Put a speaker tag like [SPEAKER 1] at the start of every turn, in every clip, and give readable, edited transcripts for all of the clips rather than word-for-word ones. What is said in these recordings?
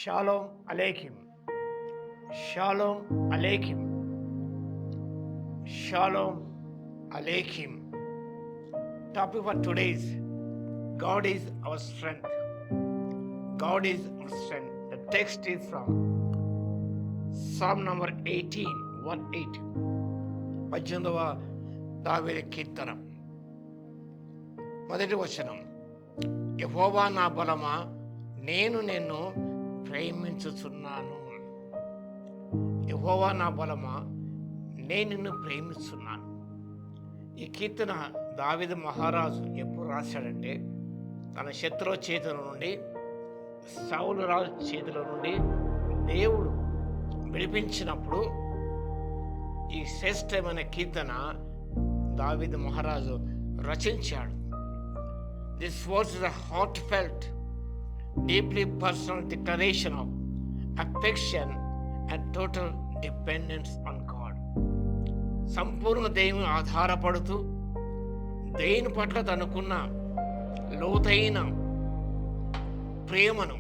[SPEAKER 1] Shalom అలేఖిం, షాలోమ్ అలేఖిం, షాలోమ్ అలేఖిం. Topic for today is God is our strength. God is our strength. The text is from Psalm number 18, 1:8. 18వ దావీదు కీర్తన మొదటి వచనం. యెహోవా నా బలమా, నేను నిన్ను ప్రేమించుచున్నాను. యెహోవా నా బలమా, నేను నిన్ను ప్రేమిస్తున్నాను. ఈ కీర్తన దావీదు మహారాజు ఎప్పుడు రాశాడంటే, తన శత్రువు చేతుల నుండి, సౌలు రాజు చేతుల నుండి దేవుడు విడిపించినప్పుడు ఈ శ్రేష్టమైన కీర్తన దావీదు మహారాజు రచించాడు. This was the heartfelt, deeply personal declaration of affection and total dependence on God. సంపూర్ణ దేవుని ఆధారపడుతూ దేవుని పట్ల తనకున్న లోతైన ప్రేమను,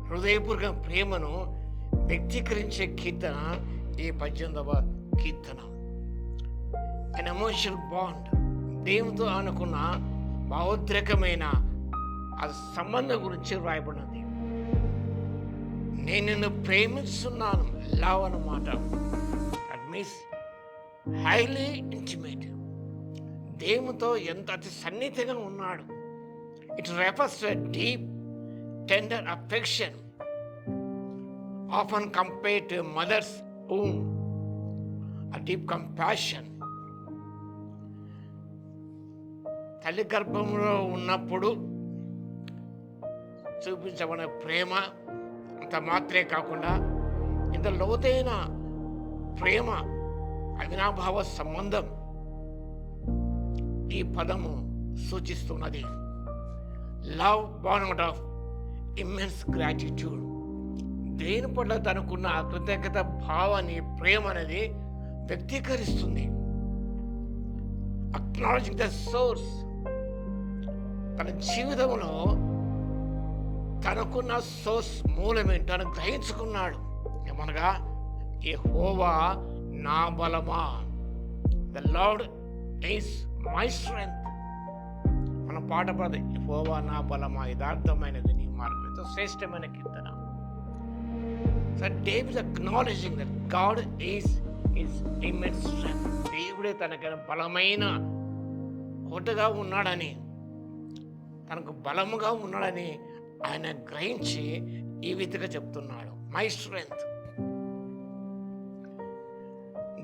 [SPEAKER 1] హృదయపూర్వక ప్రేమను వ్యక్తీకరించే కీర్తన ఈ 18వ కీర్తన. an emotional bond, దేవునితో అనుకున్న భావోద్రేకమైన ఆ సంబంధం గురించి రాయబడినది. నేను నిన్ను ప్రేమిస్తున్నాను, లవ్ అన్నమాట. That means highly intimate. దేవునితో ఎంత అతి సన్నిహితంగా ఉన్నాడు. It refers to deep tender affection, often compared to mother's womb, a deep compassion. తల్లి గర్భంలో ఉన్నప్పుడు చూపించబడిన ప్రేమ అంత మాత్రమే కాకుండా ఇంత లోతైన ప్రేమ, అవినాభావ సంబంధం ఈ పదము సూచిస్తున్నది. Love born out of immense gratitude. దేని పట్ల తనకున్న కృతజ్ఞత భావాన్ని, ప్రేమ అనేది వ్యక్తీకరిస్తుంది. Acknowledging the source. తన జీవితంలో తనకున్న సోర్స్ మూలమేంటో తను గ్రహించుకున్నాడు. ఏమనగా, యెహోవా నా బలమా, the Lord is my strength. మన పాట పడదు, యెహోవా నా బలమా, యథార్థమైనది నీ మార్గం. ఎంతో శ్రేష్టమైన కీర్తన. So David acknowledging that God is his immense strength. దేవుడే తనకైనా బలమైన కోటగా ఉన్నాడని, తనకు బలముగా ఉన్నాడని ఆయన గ్రహించి ఈ విధంగా చెప్తున్నాడు, my strength.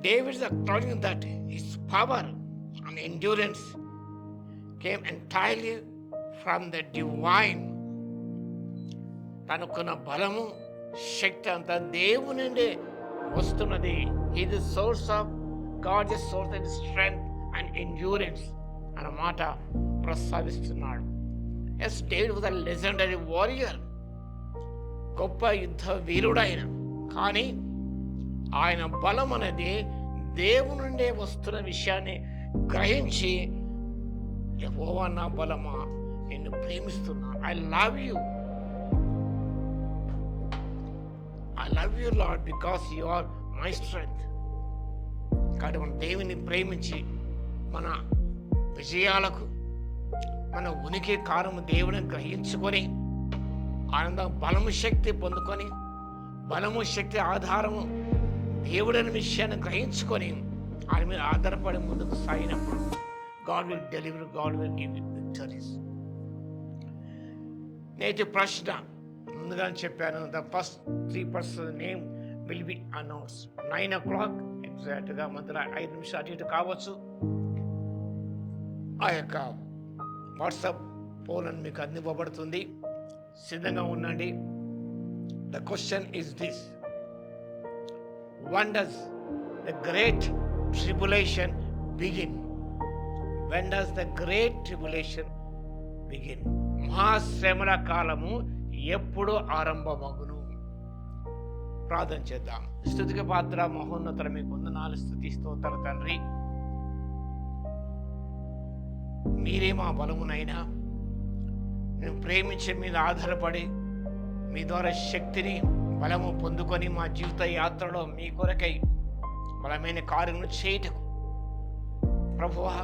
[SPEAKER 1] David acknowledging that his power and endurance came entirely from the divine. తనకున్న బలము, శక్తి అంతా దేవుని నుండి వస్తున్నది. He the source of God, the source of strength and endurance అన్నమాట ప్రస్తావిస్తున్నాడు. Yes, David was a legendary warrior, గొప్ప యుద్ధ వీరుడైన. కానీ ఆయన బలం అనేది దేవుని నుండే వస్తున్న విషయాన్ని గ్రహించి, యెహోవా నా బలమా, నిన్ను ప్రేమిస్తున్నా, I love you, I love you Lord because you are my strength. కాబట్టి మన దేవుని ప్రేమించి మన విజయాలకు, మన ఉనికి కారణము దేవుని గ్రహించుకొని ఆనందం, బలము, శక్తి పొందుకొని, బలము, శక్తి ఆధారము దేవుడని విషయాన్ని గ్రహించుకొని ఆయన మీద ఆధారపడి ముందుకు సాగినప్పుడు God will deliver, God will give you victories. నేటి ప్రశ్న ముందుగానే చెప్పాను, the first 3 persons name will be announce. 9 o'clock ఎగ్జాక్ట్గా, మధ్యలో 5 నిమిషాలు అటు ఇటు కావచ్చు. ఆ యొక్క వాట్సాప్ పోల్ మీకు అందివ్వబడుతుంది. సిద్ధంగా ఉండండి. The question is this: when does the great tribulation begin? When does the great tribulation begin? మహాశ్రమల కాలము ఎప్పుడు ఆరంభమగును? ప్రార్థన చేద్దాం. స్తుతికి పాత్ర, మహోన్నతుల మీకు వందనాలు, స్తుతి స్తోత్ర తండ్రి. మీరే మా బలమునైనా, నేను ప్రేమించే మీద ఆధారపడి మీ ద్వారా శక్తిని బలము పొందుకొని మా జీవిత యాత్రలో మీ కొరకై బలమైన కార్యములు చేయటకు ప్రభువా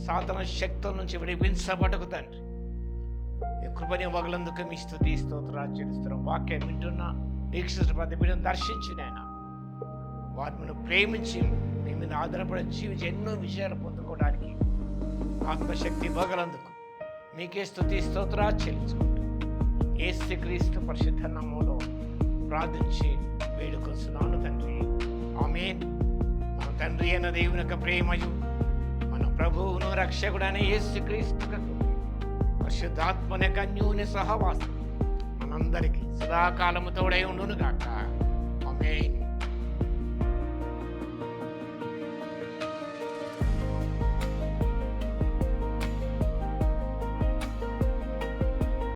[SPEAKER 1] సాతాను శక్తుల నుంచి విడిపించబడకు తండ్రి ఈ కృపని వగలందుకు మీ స్తుతి స్తోత్రాలు చెల్లిస్తున్నాం. వాక్యం వింటున్న దీక్షిత ప్రతి బిడ్డను దర్శించి నాయన వారిని ప్రేమించి మీ మీద ఆధారపడి జీవించి ఎన్నో విషయాలు పొందుకోవడానికి ఆత్మశక్తి ఇవ్వగలందుకు మీకే స్తుతి స్తోత్రాలు చెల్లించుకుంటూ యేసుక్రీస్తు పరిశుద్ధ నామములో ప్రార్థించి వేడుకొస్తున్నాను తండ్రి. ఆమేన్. మన తండ్రి అయిన దేవుని యొక్క ప్రేమయు మన ప్రభువును రక్షకుడైన యేసుక్రీస్తు పరిశుద్ధాత్మని యొక్క అన్యోన్య సహవాసం మనందరికీ సదాకాలము తోడై ఉండును గాక. ఆమేన్.